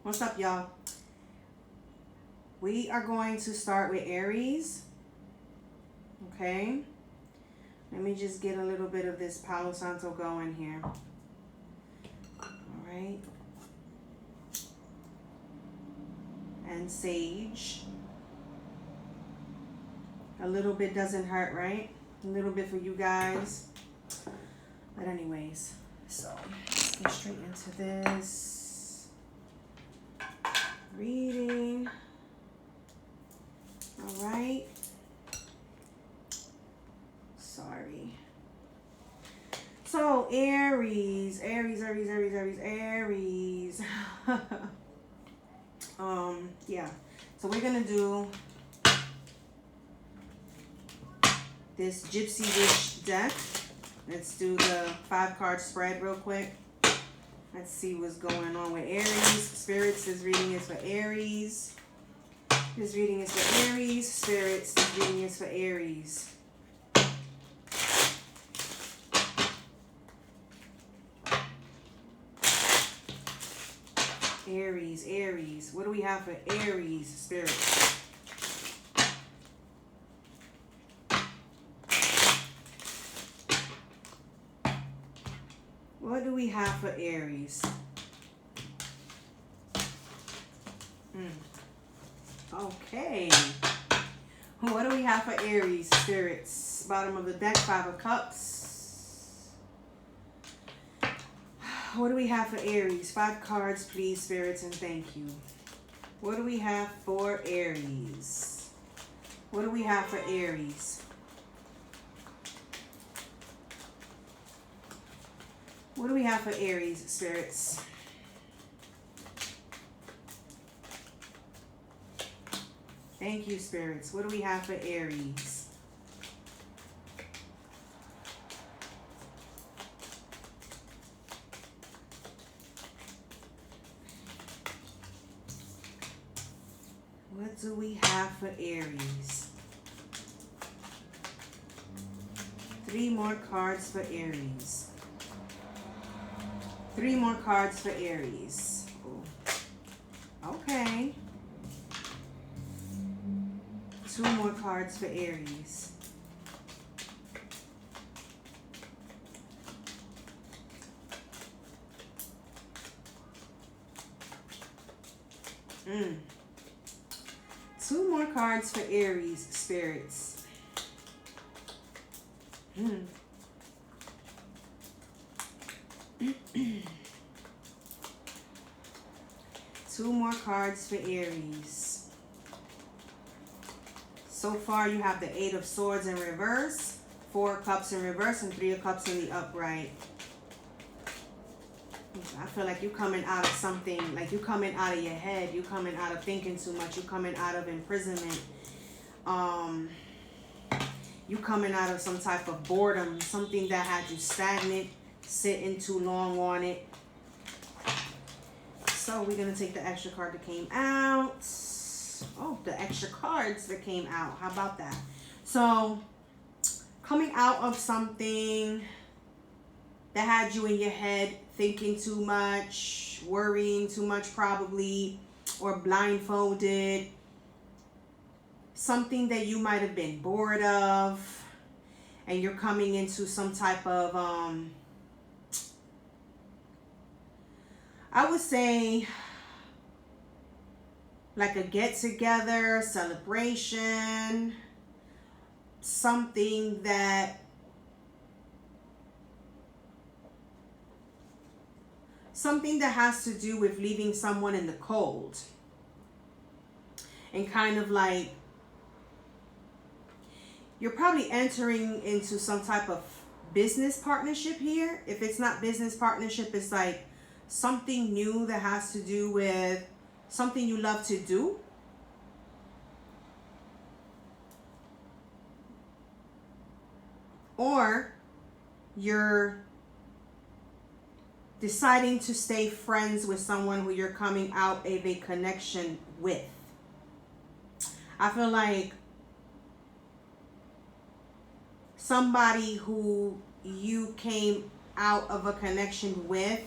What's up, y'all? We are going to start with Aries. Okay. Let me just get a little bit of this Palo Santo going here. All right. And Sage. A little bit doesn't hurt, right? A little bit for you guys. But anyways, so let's get straight into this reading. All right. Sorry. So Aries. Yeah. So we're gonna do this Gypsy Witch deck. Let's do the 5-card spread real quick. Let's see what's going on with Aries. Spirits, this reading is for Aries. This reading is for Aries. Spirits, this reading is for Aries. Aries. What do we have for Aries, Spirits? What do we have for Aries? Okay. What do we have for Aries, Spirits? Bottom of the deck, 5 of Cups. What do we have for Aries? 5 cards, please, Spirits, and thank you. What do we have for Aries? What do we have for Aries? What do we have for Aries, Spirits? Thank you, Spirits. What do we have for Aries? What do we have for Aries? 3 more cards for Aries. 3 more cards for Aries. Ooh. Okay. 2 more cards for Aries. Mm. 2 more cards for Aries, Spirits. Mm. 2 more cards for Aries. So far, you have the 8 of Swords in reverse, 4 Cups in reverse, and 3 of Cups in the upright. I feel like you're coming out of something, like you're coming out of your head, you're coming out of thinking too much, you're coming out of imprisonment. You coming out of some type of boredom, something that had you stagnant, sitting too long on it. So we're going to take the extra card that came out. Oh, the extra cards that came out. How about that? So, coming out of something that had you in your head thinking too much, worrying too much probably, or blindfolded. Something that you might have been bored of, and you're coming into some type of, I would say, like a get-together, celebration, something that has to do with leaving someone in the cold. And kind of like, you're probably entering into some type of business partnership here. If it's not business partnership, it's like something new that has to do with something you love to do. Or you're deciding to stay friends with someone who you're coming out of a connection with. I feel like somebody who you came out of a connection with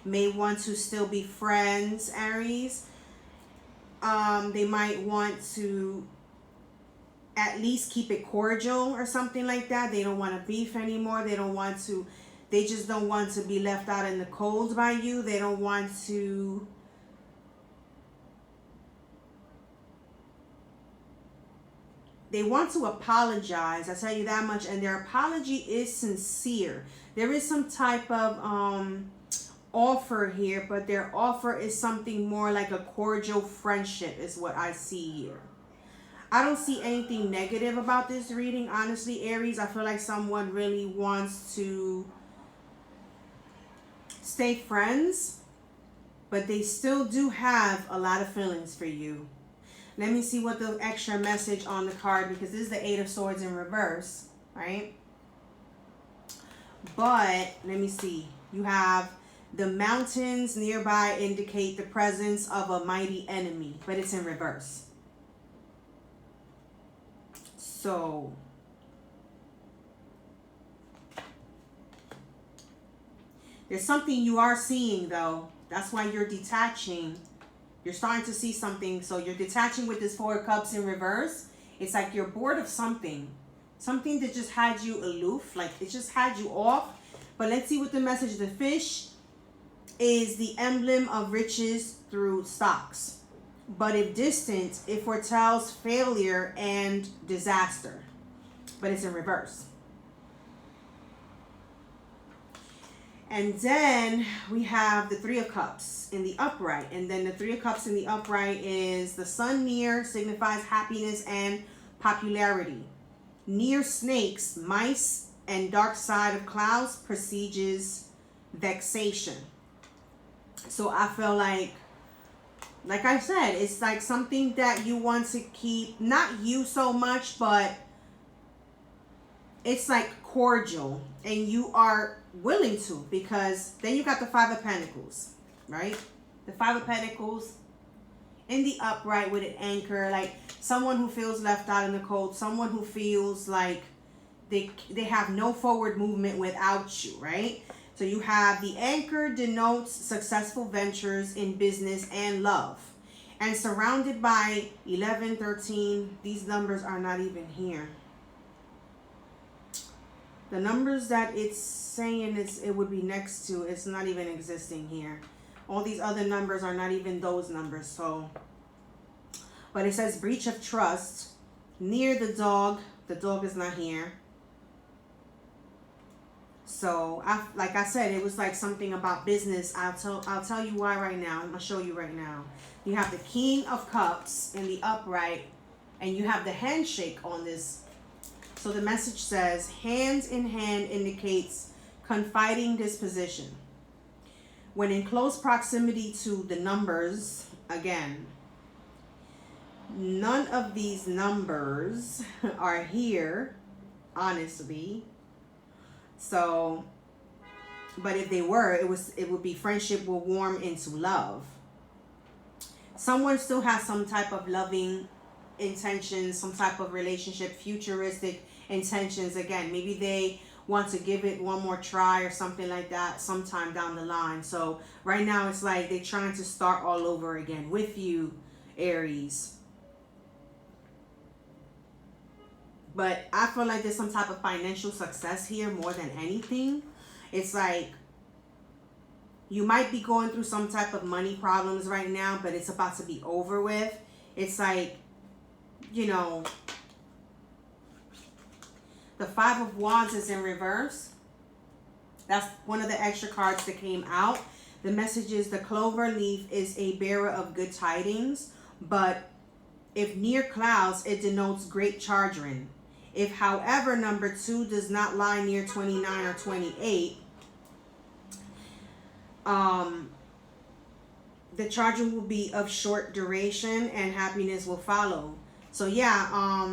may want to still be friends, Aries. They might want to at least keep it cordial or something like that. They don't want to beef anymore. They just don't want to be left out in the cold by you. They don't want to apologize. I tell you that much. And their apology is sincere. There is some type of offer here, but their offer is something more like a cordial friendship is what I see here. I don't see anything negative about this reading, honestly, Aries. I feel like someone really wants to stay friends, but they still do have a lot of feelings for you. Let me see what the extra message on the card, because this is the Eight of Swords in reverse, right? But let me see. You have the mountains nearby indicate the presence of a mighty enemy, but it's in reverse. So there's something you are seeing, though. That's why you're detaching. You're starting to see something. So you're detaching with this Four of Cups in reverse. It's like you're bored of something. Something that just had you aloof. Like it just had you off. But let's see what the message. The fish is the emblem of riches through stocks. But if distant, it foretells failure and disaster. But it's in reverse. And then we have the Three of Cups in the upright. And then the Three of Cups in the upright is the sun near signifies happiness and popularity. Near snakes, mice, and dark side of clouds presages vexation. So I feel like I said, it's like something that you want to keep, not you so much, but it's like cordial, and you are willing to, because then you got the Five of Pentacles, right? The Five of Pentacles in the upright with an anchor, like someone who feels left out in the cold, someone who feels like they have no forward movement without you, right? So you have the anchor denotes successful ventures in business and love. And surrounded by 11, 13, these numbers are not even here. The numbers that it's saying it would be next to, it's not even existing here. All these other numbers are not even those numbers. So, but it says breach of trust. Near the dog is not here. So, like I said, it was like something about business. I'll tell you why right now. I'm going to show you right now. You have the King of Cups in the upright, and you have the handshake on this. So the message says, hands in hand indicates confiding disposition. When in close proximity to the numbers, again, none of these numbers are here, honestly. So, but if they were, it would be friendship will warm into love. Someone still has some type of loving intentions, some type of relationship, futuristic intentions. Again, maybe they want to give it one more try or something like that sometime down the line. So right now it's like they're trying to start all over again with you, Aries. But I feel like there's some type of financial success here more than anything. It's like you might be going through some type of money problems right now, but it's about to be over with. It's like, you know, the Five of Wands is in reverse. That's one of the extra cards that came out. The message is the clover leaf is a bearer of good tidings, but if near clouds, it denotes great chagrin. If, however, number 2 does not lie near 29 or 28, the chagrin will be of short duration and happiness will follow. So yeah,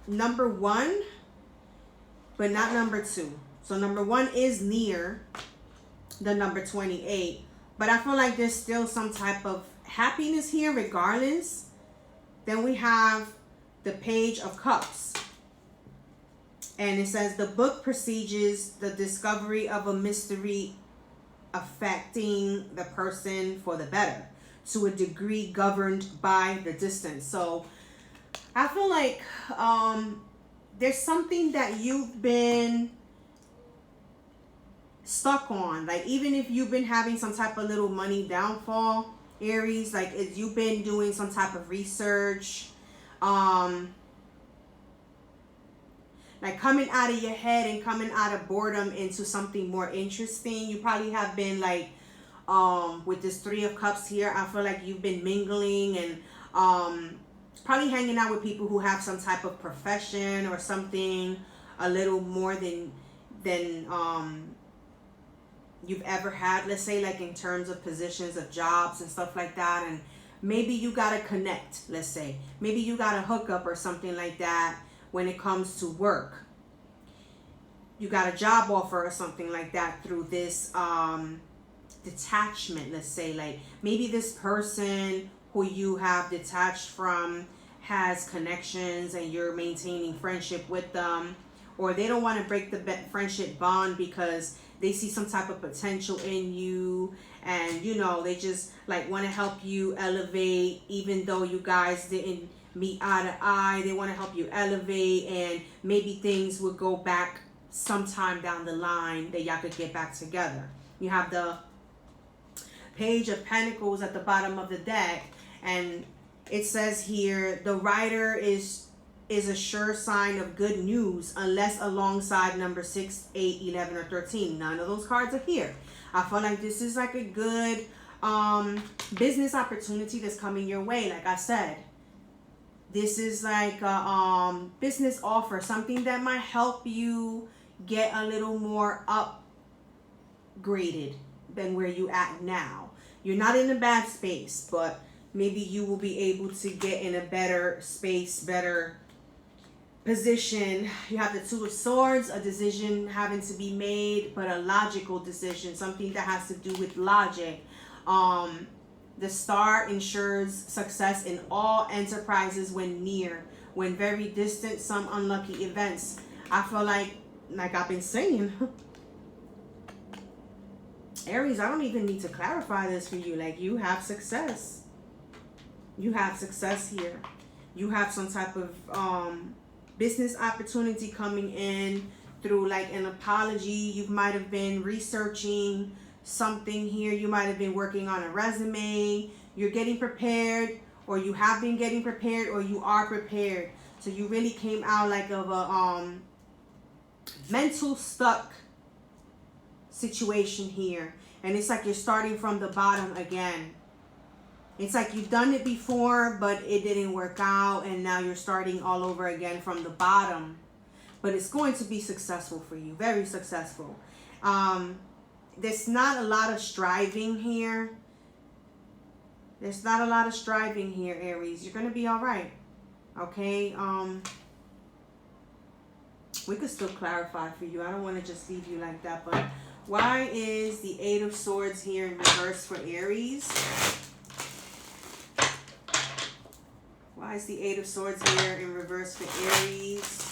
number 1, but not number 2. So number 1 is near the number 28, but I feel like there's still some type of happiness here regardless. Then we have the Page of Cups, and it says the book presages the discovery of a mystery affecting the person for the better, to a degree governed by the distance. So I feel like there's something that you've been stuck on. Like, even if you've been having some type of little money downfall, Aries, like if you've been doing some type of research, like coming out of your head and coming out of boredom into something more interesting. You probably have been like, with this Three of Cups here, I feel like you've been mingling and probably hanging out with people who have some type of profession or something a little more than you've ever had, let's say, like in terms of positions of jobs and stuff like that. And maybe you got to connect, let's say. Maybe you got a hookup or something like that when it comes to work. You got a job offer or something like that through this detachment, let's say. Like maybe this person who you have detached from has connections and you're maintaining friendship with them, or they don't want to break the friendship bond because they see some type of potential in you, and you know, they just like want to help you elevate. Even though you guys didn't meet eye to eye, they want to help you elevate, and maybe things would go back sometime down the line that y'all could get back together. You have the Page of Pentacles at the bottom of the deck, and it says here, the rider is a sure sign of good news unless alongside number 6, 8, 11, or 13. None of those cards are here. I feel like this is like a good business opportunity that's coming your way. Like I said, this is like a business offer, something that might help you get a little more upgraded than where you at now. You're not in a bad space, but maybe you will be able to get in a better space, better position. You have the Two of Swords, a decision having to be made, but a logical decision, something that has to do with logic. The Star ensures success in all enterprises when near, when very distant, some unlucky events. I feel like I've been saying, Aries, I don't even need to clarify this for you. Like, you have success. You have success here. You have some type of business opportunity coming in through like an apology. You might have been researching something here. You might have been working on a resume. You're getting prepared, or you have been getting prepared, or you are prepared. So you really came out like of a mental stuck situation here, and it's like you're starting from the bottom again. It's like you've done it before, but it didn't work out, and now you're starting all over again from the bottom. But it's going to be successful for you, very successful. There's not a lot of striving here. There's not a lot of striving here, Aries. You're going to be all right, okay? We could still clarify for you. I don't want to just leave you like that, but why is the Eight of Swords here in reverse for Aries? Why is the Eight of Swords here in reverse for Aries?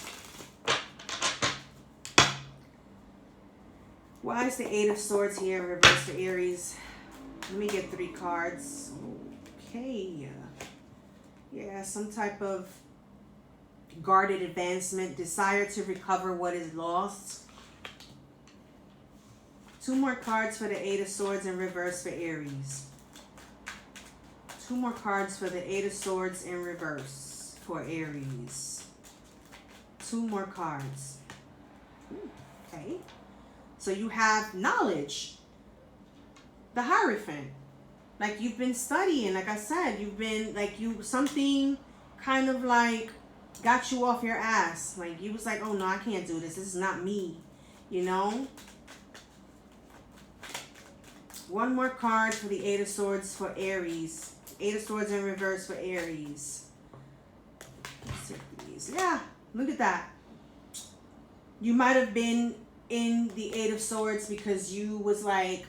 Why is the Eight of Swords here in reverse for Aries? Let me get 3 cards. Okay. Yeah, some type of guarded advancement, desire to recover what is lost. 2 more cards for the Eight of Swords in reverse for Aries. 2 more cards for the Eight of Swords in reverse for Aries. 2 more cards. Okay. So you have knowledge. The Hierophant. Like you've been studying. Like I said, you've been like something kind of like got you off your ass. Like you was like, oh no, I can't do this. This is not me. You know? 1 more card for the Eight of Swords for Aries. Eight of Swords in reverse for Aries. Let's take these. Yeah, look at that. You might have been in the Eight of Swords because you was like,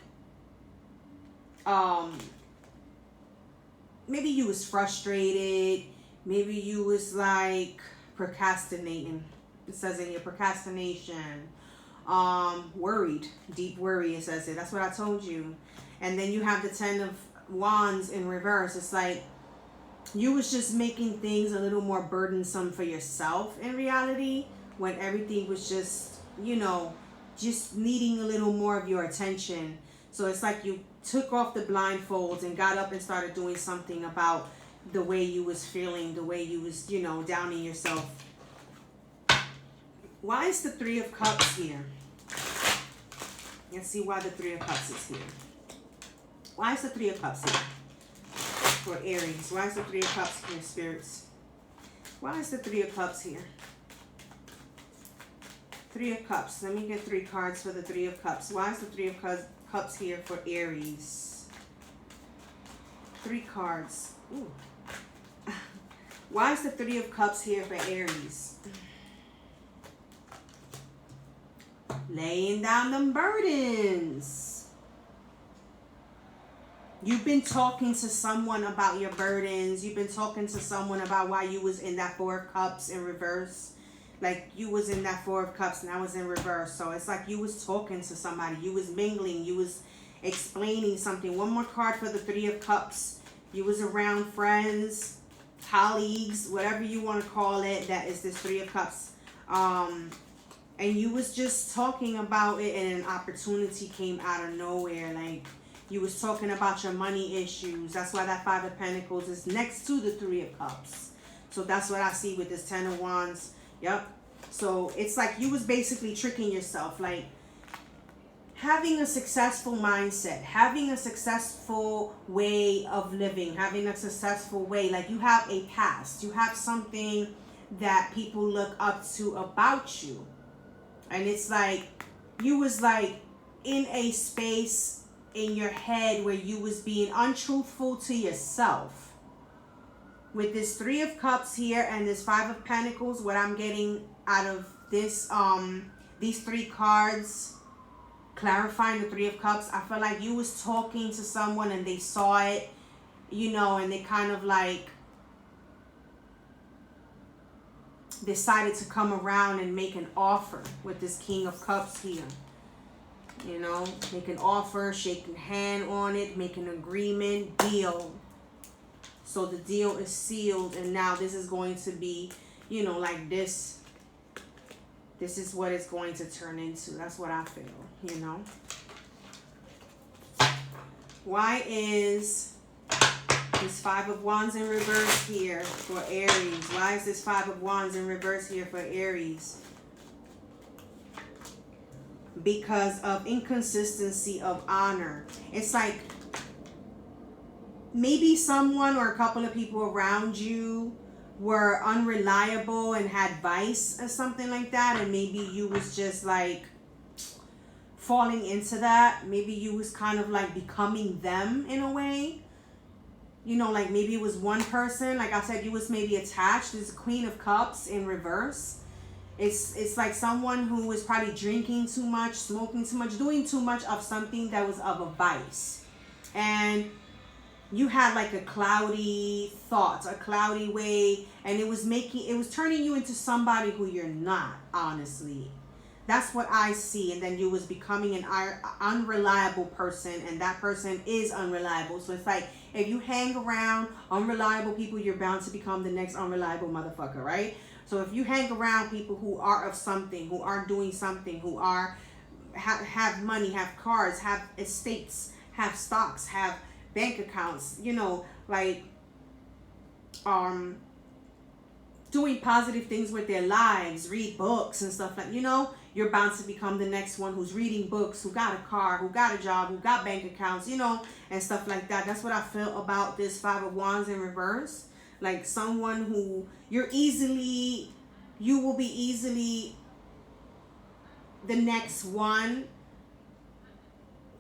maybe you was frustrated. Maybe you was like procrastinating. It says in your procrastination. worried, deep worry, it says it. That's what I told you. And then you have the 10 of Wands in reverse. It's like you was just making things a little more burdensome for yourself in reality, when everything was just, you know, just needing a little more of your attention. So it's like you took off the blindfolds and got up and started doing something about the way you was feeling, the way you was, you know, downing yourself. Why is the 3 of Cups here? Let's see why the 3 of Cups is here. Why is the 3 of Cups here for Aries? Why is the 3 of Cups here, spirits? Why is the 3 of Cups here? 3 of Cups. Let me get 3 cards for the 3 of Cups. Why is the 3 of Cups here for Aries? 3 cards. Ooh. Why is the 3 of Cups here for Aries? Laying down them burdens. You've been talking to someone about your burdens. You've been talking to someone about why you was in that 4 of Cups in reverse. Like you was in that 4 of Cups and I was in reverse. So it's like you was talking to somebody. You was mingling. You was explaining something. One more card for the 3 of Cups. You was around friends, colleagues, whatever you want to call it. That is this 3 of Cups. And you was just talking about it and an opportunity came out of nowhere. Like you was talking about your money issues. That's why that 5 of Pentacles is next to the 3 of Cups. So that's what I see with this 10 of Wands. Yep. So it's like you was basically tricking yourself. Like having a successful mindset, having a successful way of living, having a successful way. Like you have a past. You have something that people look up to about you. And it's like you was like in a space in your head where you was being untruthful to yourself. With this 3 of Cups here and this 5 of Pentacles, what I'm getting out of this, these 3 cards, clarifying the 3 of Cups, I feel like you was talking to someone and they saw it, you know, and they kind of like decided to come around and make an offer with this King of Cups here. You know, make an offer, shaking hand on it, make an agreement, deal. So the deal is sealed and now this is going to be, you know, like this. This is what it's going to turn into. That's what I feel, you know. Why is this 5 of Wands in reverse here for Aries? Why is this 5 of Wands in reverse here for Aries? Because of inconsistency of honor. It's like maybe someone or a couple of people around you were unreliable and had vice or something like that. And maybe you was just like falling into that. Maybe you was kind of like becoming them in a way. You know, like maybe it was one person. Like I said, you was maybe attached. This Queen of Cups in reverse. It's like someone who was probably drinking too much, smoking too much, doing too much of something that was of a vice. And you had like a cloudy thought, a cloudy way, and it was turning you into somebody who you're not, honestly. That's what I see. And then you was becoming an unreliable person, and that person is unreliable. So it's like, if you hang around unreliable people, you're bound to become the next unreliable motherfucker, right? So if you hang around people who are of something, who are doing something, who are have money, have cars, have estates, have stocks, have bank accounts, you know, like doing positive things with their lives, read books and stuff like, you know, you're bound to become the next one who's reading books, who got a car, who got a job, who got bank accounts, you know, and stuff like that. That's what I feel about this 5 of Wands in reverse. Like someone who you will be easily the next one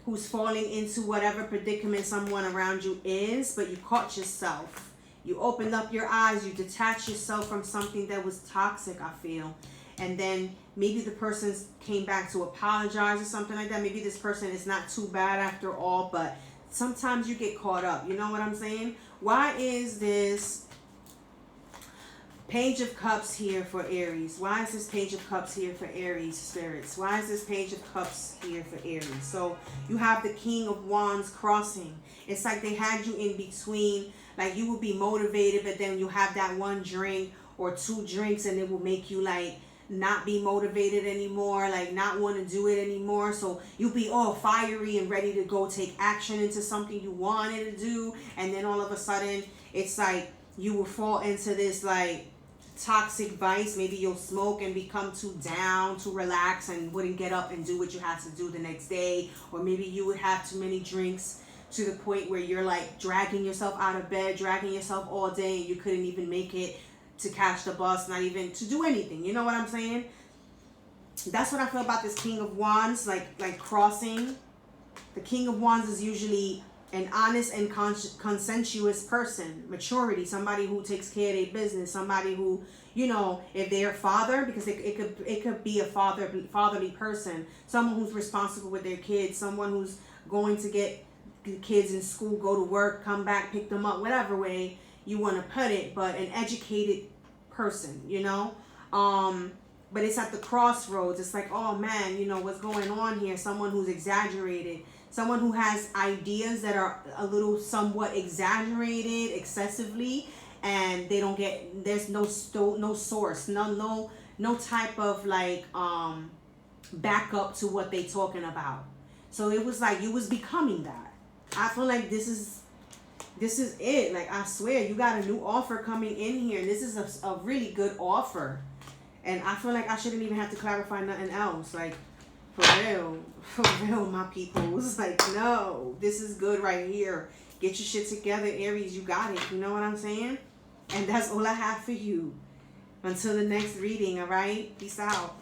who's falling into whatever predicament someone around you is, but you caught yourself. You opened up your eyes, you detached yourself from something that was toxic, I feel. And then maybe the person came back to apologize or something like that. Maybe this person is not too bad after all, but sometimes you get caught up. You know what I'm saying? Why is this Page of Cups here for Aries. Why is this Page of Cups here for Aries, spirits? Why is this Page of Cups here for Aries? So you have the King of Wands crossing. It's like they had you in between. Like you will be motivated, but then you have that one drink or two drinks and it will make you like not be motivated anymore, like not want to do it anymore. So you'll be all fiery and ready to go take action into something you wanted to do, and then all of a sudden it's like you will fall into this like toxic vice. Maybe you'll smoke and become too down, too relaxed, and wouldn't get up and do what you had to do the next day. Or maybe you would have too many drinks to the point where you're like dragging yourself out of bed, dragging yourself all day, and you couldn't even make it to catch the bus, not even to do anything. You know what I'm saying? That's what I feel about this King of Wands, like crossing. The King of Wands is usually an honest and consensuous person, maturity, somebody who takes care of their business, somebody who, you know, if they're a father, because it could be a fatherly person, someone who's responsible with their kids, someone who's going to get the kids in school, go to work, come back, pick them up, whatever way you want to put it, but an educated person, you know. But it's at the crossroads. It's like, oh man, you know, what's going on here? Someone who's exaggerated, someone who has ideas that are a little somewhat exaggerated excessively, and they don't get, there's no source, no type of like backup to what they talking about. So it was like you was becoming that. I feel like this is it. Like, I swear, you got a new offer coming in here, and this is a really good offer. And I feel like I shouldn't even have to clarify nothing else. Like, for real, my people. It's like, no, this is good right here. Get your shit together, Aries. You got it. You know what I'm saying? And that's all I have for you. Until the next reading, all right? Peace out.